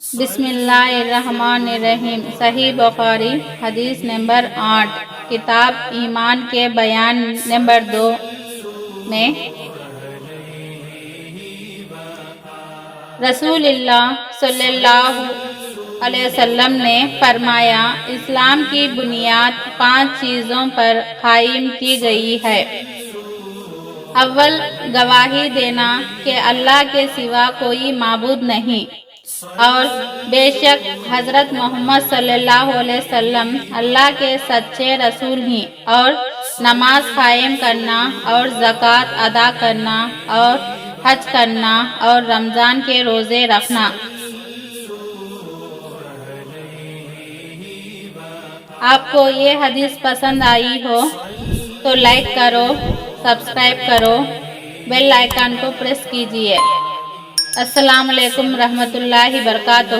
بسم اللہ الرحمن الرحیم۔ صحیح بخاری حدیث نمبر 8، کتاب ایمان کے بیان نمبر 2 میں رسول اللہ صلی اللہ علیہ وسلم نے فرمایا، اسلام کی بنیاد 5 چیزوں پر قائم کی گئی ہے۔ اول، گواہی دینا کہ اللہ کے سوا کوئی معبود نہیں اور بے شک حضرت محمد صلی اللہ علیہ وسلم اللہ کے سچے رسول ہیں، اور نماز قائم کرنا اور زکوٰۃ ادا کرنا اور حج کرنا اور رمضان کے روزے رکھنا۔ آپ کو یہ حدیث پسند آئی ہو تو لائک کرو، سبسکرائب کرو، بیل آئیکن کو پریس کیجیے۔ السلام علیکم ورحمۃ اللہ وبرکاتہ۔